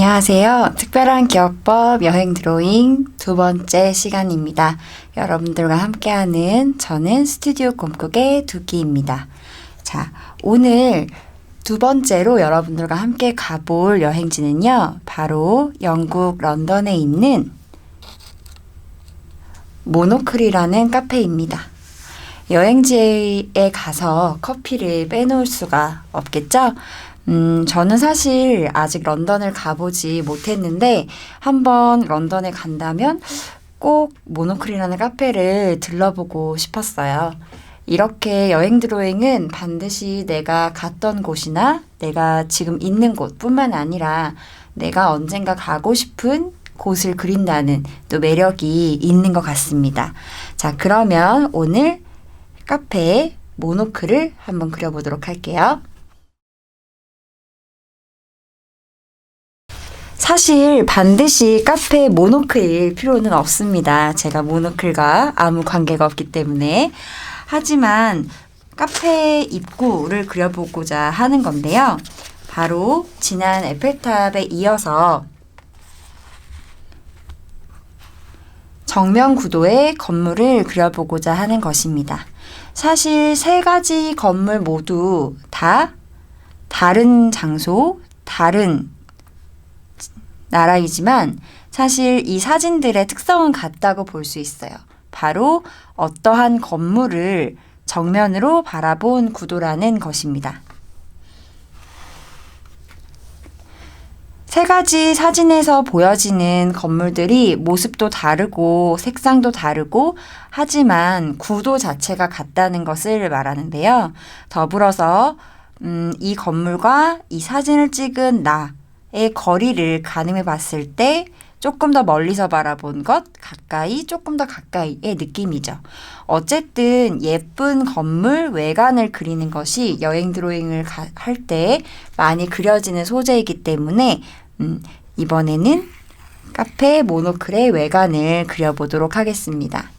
안녕하세요. 특별한 기억법 여행 드로잉 두 번째 시간입니다. 여러분들과 함께하는 저는 스튜디오 꿈꾸기 두기입니다. 자, 오늘 두 번째로 여러분들과 함께 가볼 여행지는요. 바로 영국 런던에 있는 모노클이라는 카페입니다. 여행지에 가서 커피를 빼놓을 수가 없겠죠? 저는 사실 아직 런던을 가보지 못했는데 한번 런던에 간다면 꼭 모노클이라는 카페를 들러보고 싶었어요. 이렇게 여행 드로잉은 반드시 내가 갔던 곳이나 내가 지금 있는 곳뿐만 아니라 내가 언젠가 가고 싶은 곳을 그린다는 또 매력이 있는 것 같습니다. 자, 그러면 오늘 카페에 모노클을 한번 그려보도록 할게요. 사실 반드시 카페에 모노클일 필요는 없습니다. 제가 모노클과 아무 관계가 없기 때문에. 하지만 카페 입구를 그려보고자 하는 건데요. 바로 지난 에펠탑에 이어서 정면 구도의 건물을 그려보고자 하는 것입니다. 사실 세 가지 건물 모두 다 다른 장소, 다른 나라이지만 사실 이 사진들의 특성은 같다고 볼 수 있어요. 바로 어떠한 건물을 정면으로 바라본 구도라는 것입니다. 세 가지 사진에서 보여지는 건물들이 모습도 다르고 색상도 다르고 하지만 구도 자체가 같다는 것을 말하는데요. 더불어서 이 건물과 이 사진을 찍은 나의 거리를 가늠해 봤을 때 조금 더 멀리서 바라본 것, 가까이, 조금 더 가까이의 느낌이죠. 어쨌든 예쁜 건물 외관을 그리는 것이 여행 드로잉을 할 때 많이 그려지는 소재이기 때문에 이번에는 카페 모노클의 외관을 그려보도록 하겠습니다.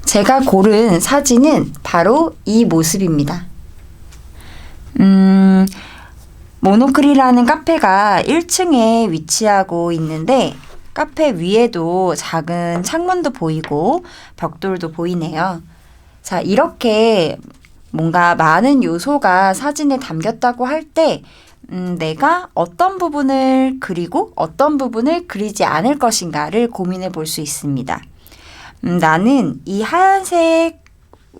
제가 고른 사진은 바로 이 모습입니다. 모노클이라는 카페가 1층에 위치하고 있는데 카페 위에도 작은 창문도 보이고 벽돌도 보이네요. 자, 이렇게 뭔가 많은 요소가 사진에 담겼다고 할 때 내가 어떤 부분을 그리고 어떤 부분을 그리지 않을 것인가를 고민해 볼 수 있습니다. 나는 이 하얀색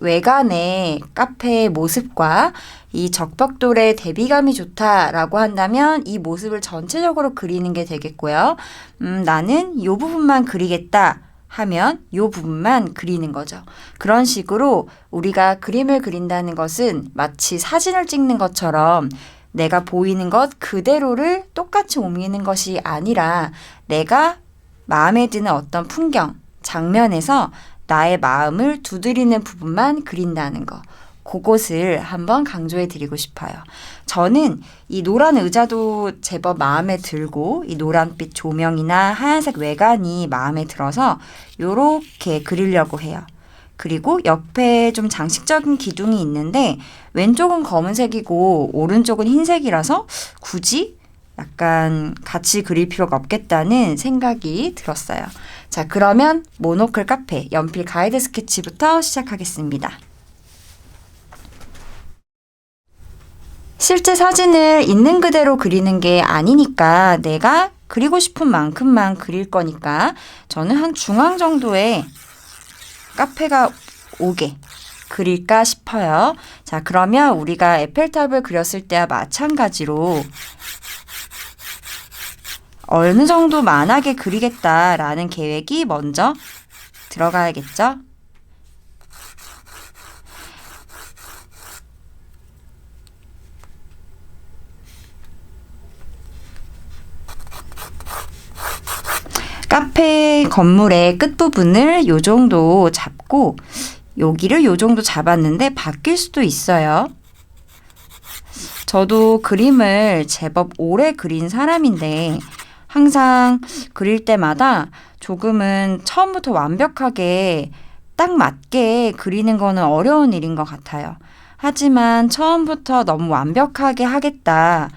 외관의 카페의 모습과 이 적벽돌의 대비감이 좋다라고 한다면 이 모습을 전체적으로 그리는 게 되겠고요. 나는 이 부분만 그리겠다 하면 이 부분만 그리는 거죠. 그런 식으로 우리가 그림을 그린다는 것은 마치 사진을 찍는 것처럼 내가 보이는 것 그대로를 똑같이 옮기는 것이 아니라 내가 마음에 드는 어떤 풍경, 장면에서 나의 마음을 두드리는 부분만 그린다는 거. 그것을 한번 강조해 드리고 싶어요. 저는 이 노란 의자도 제법 마음에 들고 이 노란빛 조명이나 하얀색 외관이 마음에 들어서 이렇게 그리려고 해요. 그리고 옆에 좀 장식적인 기둥이 있는데 왼쪽은 검은색이고 오른쪽은 흰색이라서 굳이 약간 같이 그릴 필요가 없겠다는 생각이 들었어요. 자, 그러면 모노클 카페 연필 가이드 스케치부터 시작하겠습니다. 실제 사진을 있는 그대로 그리는 게 아니니까 내가 그리고 싶은 만큼만 그릴 거니까 저는 한 중앙 정도의 카페가 오게 그릴까 싶어요. 자, 그러면 우리가 에펠탑을 그렸을 때와 마찬가지로 어느 정도 만하게 그리겠다라는 계획이 먼저 들어가야겠죠? 카페 건물의 끝부분을 요 정도 잡고 여기를 요 정도 잡았는데 바뀔 수도 있어요. 저도 그림을 제법 오래 그린 사람인데 항상 그릴 때마다 조금은 처음부터 완벽하게 딱 맞게 그리는 거는 어려운 일인 것 같아요. 하지만 처음부터 너무 완벽하게 하겠다라는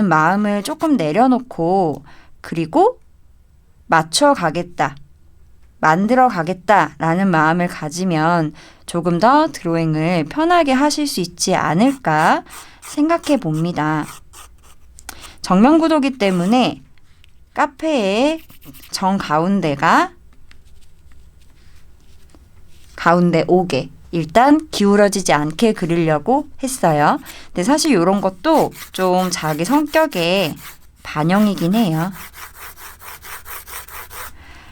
마음을 조금 내려놓고 그리고 맞춰가겠다, 만들어가겠다라는 마음을 가지면 조금 더 드로잉을 편하게 하실 수 있지 않을까 생각해 봅니다. 정면구도기 때문에 카페의 정가운데가 가운데 오게 일단 기울어지지 않게 그리려고 했어요. 근데 사실 이런 것도 좀 자기 성격의 반영이긴 해요.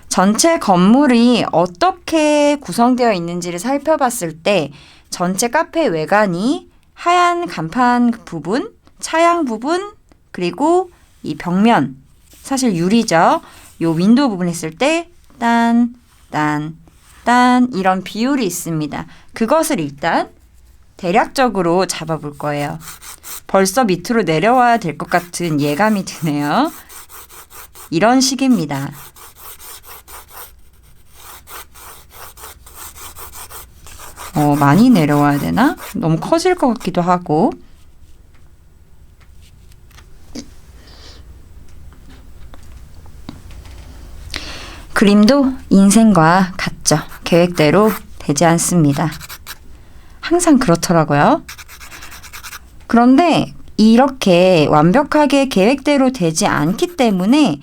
전체 건물이 어떻게 구성되어 있는지를 살펴봤을 때 전체 카페 외관이 하얀 간판 부분, 차양 부분, 그리고 이 벽면, 사실 유리죠. 요 윈도우 부분 했을 때 딴 이런 비율이 있습니다. 그것을 일단 대략적으로 잡아볼 거예요. 벌써 밑으로 내려와야 될 것 같은 예감이 드네요. 이런 식입니다. 많이 내려와야 되나? 너무 커질 것 같기도 하고. 그림도 인생과 같죠. 계획대로 되지 않습니다. 항상 그렇더라고요. 그런데 이렇게 완벽하게 계획대로 되지 않기 때문에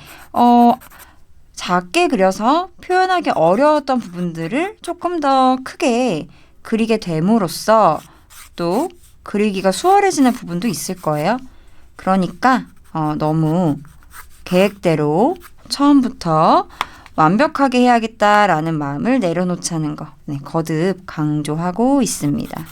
작게 그려서 표현하기 어려웠던 부분들을 조금 더 크게 그리게 됨으로써 또 그리기가 수월해지는 부분도 있을 거예요. 그러니까 너무 계획대로 처음부터 완벽하게 해야겠다라는 마음을 내려놓자는 거 거듭 강조하고 있습니다.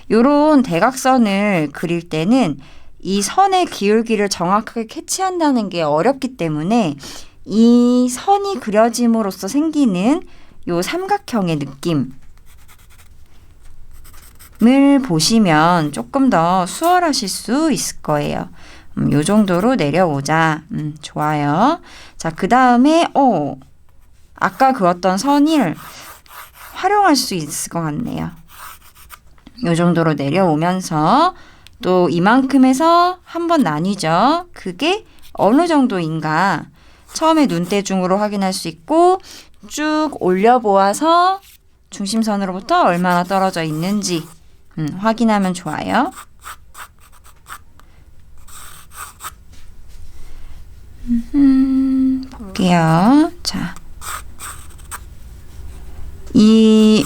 요런 대각선을 그릴 때는 이 선의 기울기를 정확하게 캐치한다는 게 어렵기 때문에 이 선이 그려짐으로써 생기는 요 삼각형의 느낌을 보시면 조금 더 수월하실 수 있을 거예요. 요 정도로 내려오자. 좋아요. 자, 그 다음에 아까 그었던 선을 활용할 수 있을 것 같네요. 요 정도로 내려오면서 또 이만큼에서 한번 나뉘죠. 그게 어느 정도인가 처음에 눈대중으로 확인할 수 있고 쭉 올려보아서 중심선으로부터 얼마나 떨어져 있는지 확인하면 좋아요. 볼게요. 자, 이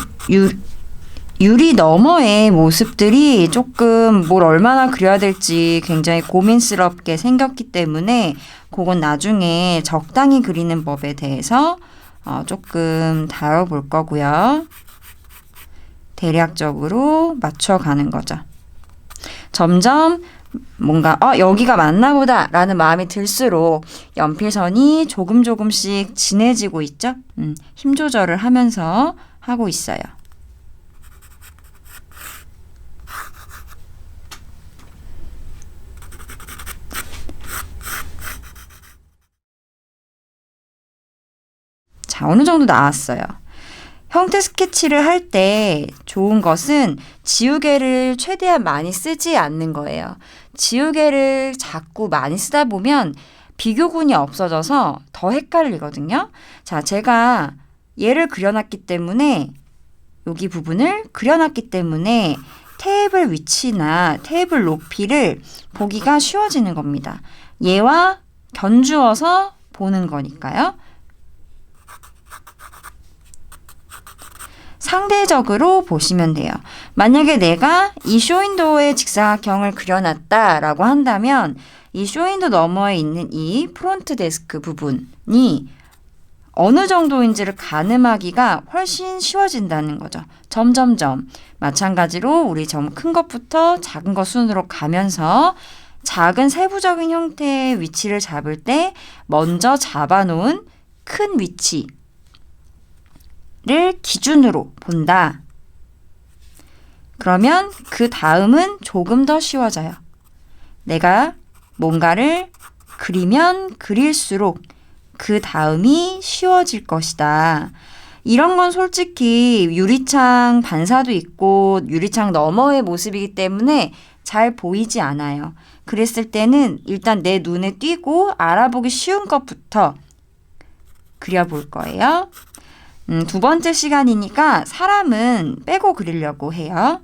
유리 너머의 모습들이 조금 뭘 얼마나 그려야 될지 굉장히 고민스럽게 생겼기 때문에 그건 나중에 적당히 그리는 법에 대해서 조금 다뤄볼 거고요. 대략적으로 맞춰가는 거죠. 점점 뭔가 여기가 맞나 보다 라는 마음이 들수록 연필선이 조금씩 진해지고 있죠. 힘 조절을 하면서 하고 있어요. 자, 어느 정도 나왔어요. 형태 스케치를 할 때 좋은 것은 지우개를 최대한 많이 쓰지 않는 거예요. 지우개를 자꾸 많이 쓰다 보면 비교군이 없어져서 더 헷갈리거든요. 자, 제가 얘를 그려놨기 때문에 여기 부분을 그려놨기 때문에 테이블 위치나 테이블 높이를 보기가 쉬워지는 겁니다. 얘와 견주어서 보는 거니까요. 상대적으로 보시면 돼요. 만약에 내가 이 쇼윈도우의 직사각형을 그려놨다라고 한다면 이 쇼윈도 너머에 있는 이 프론트 데스크 부분이 어느 정도인지를 가늠하기가 훨씬 쉬워진다는 거죠. 점점점. 마찬가지로 우리 점 큰 것부터 작은 것 순으로 가면서 작은 세부적인 형태의 위치를 잡을 때 먼저 잡아놓은 큰 위치를 기준으로 본다. 그러면 그 다음은 조금 더 쉬워져요. 내가 뭔가를 그리면 그릴수록 그 다음이 쉬워질 것이다. 이런 건 솔직히 유리창 반사도 있고 유리창 너머의 모습이기 때문에 잘 보이지 않아요. 그랬을 때는 일단 내 눈에 띄고 알아보기 쉬운 것부터 그려볼 거예요. 두 번째 시간이니까 사람은 빼고 그리려고 해요.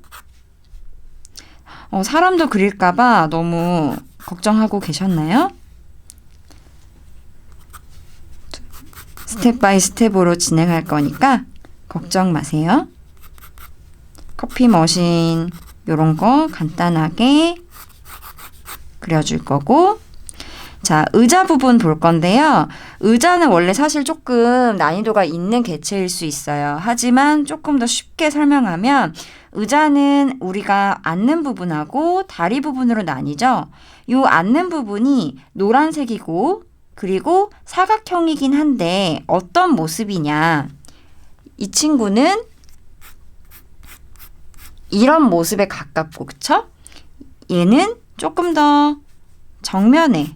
사람도 그릴까봐 너무 걱정하고 계셨나요? 스텝 바이 스텝으로 진행할 거니까 걱정 마세요. 커피 머신 요런 거 간단하게 그려줄 거고, 자, 의자 부분 볼 건데요. 의자는 원래 사실 조금 난이도가 있는 개체일 수 있어요. 하지만 조금 더 쉽게 설명하면 의자는 우리가 앉는 부분하고 다리 부분으로 나뉘죠. 이 앉는 부분이 노란색이고 그리고 사각형이긴 한데 어떤 모습이냐. 이 친구는 이런 모습에 가깝고, 그쵸? 얘는 조금 더 정면에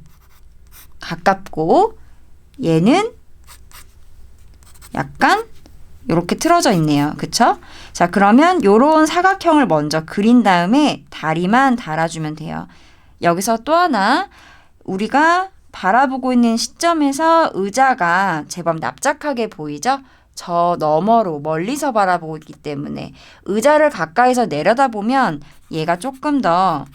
가깝고 얘는 약간 이렇게 틀어져 있네요. 그쵸? 자, 그러면 요런 사각형을 먼저 그린 다음에 다리만 달아주면 돼요. 여기서 또 하나, 우리가 바라보고 있는 시점에서 의자가 제법 납작하게 보이죠? 저 너머로 멀리서 바라보고 있기 때문에 의자를 가까이서 내려다보면 얘가 조금 더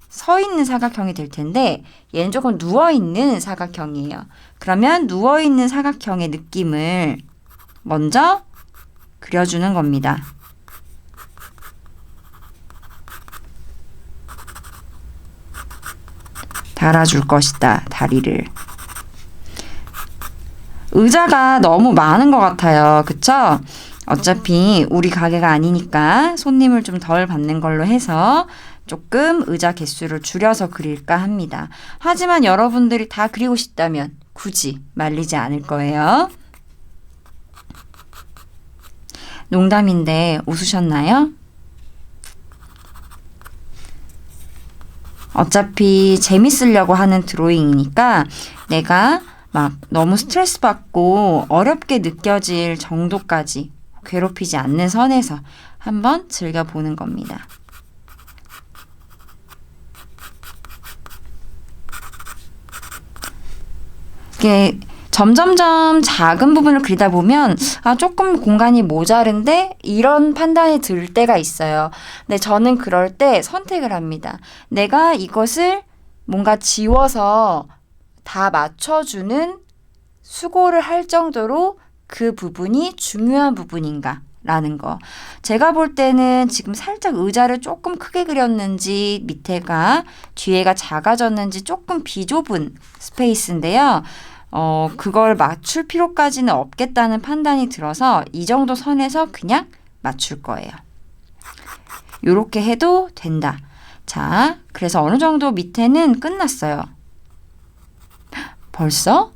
서 있는 사각형이 될 텐데 얘는 조금 누워있는 사각형이에요. 그러면 누워있는 사각형의 느낌을 먼저 그려주는 겁니다. 달아줄 것이다, 다리를. 의자가 너무 많은 것 같아요. 그쵸? 어차피 우리 가게가 아니니까 손님을 좀 덜 받는 걸로 해서 조금 의자 개수를 줄여서 그릴까 합니다. 하지만 여러분들이 다 그리고 싶다면 굳이 말리지 않을 거예요. 농담인데 웃으셨나요? 어차피 재밌으려고 하는 드로잉이니까 내가 막 너무 스트레스 받고 어렵게 느껴질 정도까지 괴롭히지 않는 선에서 한번 즐겨보는 겁니다. 이게 점점점 작은 부분을 그리다 보면 조금 공간이 모자른데 이런 판단이 들 때가 있어요. 근데 저는 그럴 때 선택을 합니다. 내가 이것을 뭔가 지워서 다 맞춰주는 수고를 할 정도로 그 부분이 중요한 부분인가 라는 거. 제가 볼 때는 지금 살짝 의자를 조금 크게 그렸는지 밑에가 뒤에가 작아졌는지 조금 비좁은 스페이스인데요. 그걸 맞출 필요까지는 없겠다는 판단이 들어서 이 정도 선에서 그냥 맞출 거예요. 요렇게 해도 된다. 자, 그래서 어느 정도 밑에는 끝났어요. 벌써?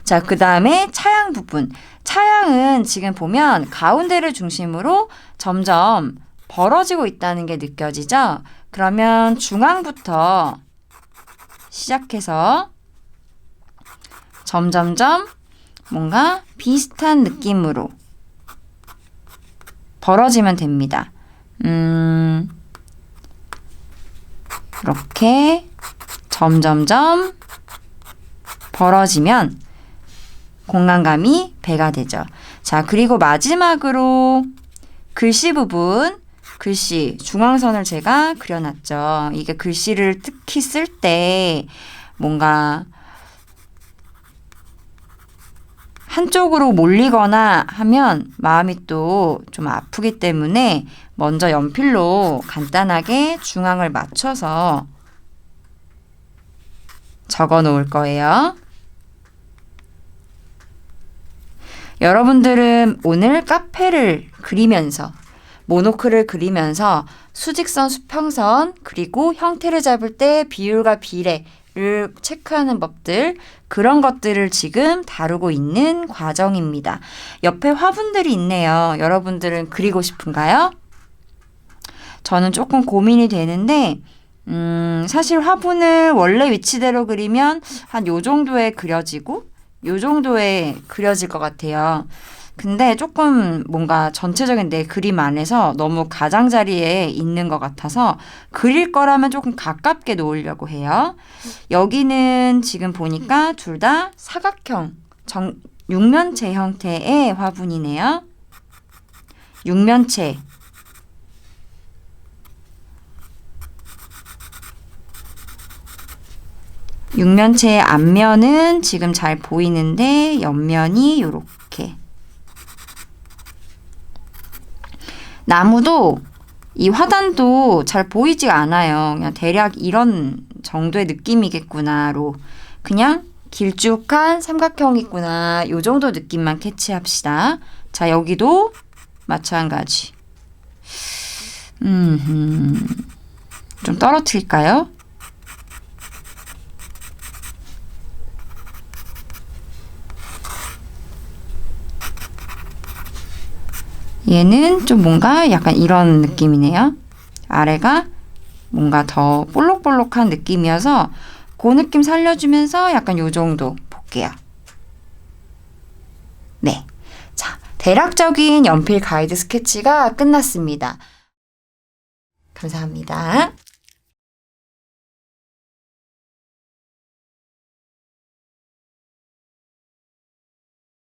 자, 그 다음에 차양 부분. 차양은 지금 보면 가운데를 중심으로 점점 벌어지고 있다는 게 느껴지죠? 그러면 중앙부터 시작해서 점점점 뭔가 비슷한 느낌으로 벌어지면 됩니다. 이렇게 점점점 벌어지면 공간감이 배가 되죠. 자, 그리고 마지막으로 글씨 부분, 글씨 중앙선을 제가 그려놨죠. 이게 글씨를 특히 쓸 때 뭔가 한쪽으로 몰리거나 하면 마음이 또 좀 아프기 때문에 먼저 연필로 간단하게 중앙을 맞춰서 적어 놓을 거예요. 여러분들은 오늘 카페를 그리면서 모노클을 그리면서 수직선, 수평선, 그리고 형태를 잡을 때 비율과 비례를 체크하는 법들, 그런 것들을 지금 다루고 있는 과정입니다. 옆에 화분들이 있네요. 여러분들은 그리고 싶은가요? 저는 조금 고민이 되는데 사실 화분을 원래 위치대로 그리면 한 요 정도에 그려지고 요 정도에 그려질 것 같아요. 근데 조금 뭔가 전체적인 내 그림 안에서 너무 가장자리에 있는 것 같아서 그릴 거라면 조금 가깝게 놓으려고 해요. 여기는 지금 보니까 둘 다 사각형, 육면체 형태의 화분이네요. 육면체. 육면체의 앞면은 지금 잘 보이는데 옆면이 이렇게. 나무도 이 화단도 잘 보이지가 않아요. 그냥 대략 이런 정도의 느낌이겠구나로 그냥 길쭉한 삼각형이구나 요 정도 느낌만 캐치합시다. 자, 여기도 마찬가지. 좀 떨어뜨릴까요? 얘는 좀 뭔가 약간 이런 느낌이네요. 아래가 뭔가 더 볼록볼록한 느낌이어서 그 느낌 살려주면서 약간 요 정도 볼게요. 네. 자, 대략적인 연필 가이드 스케치가 끝났습니다. 감사합니다.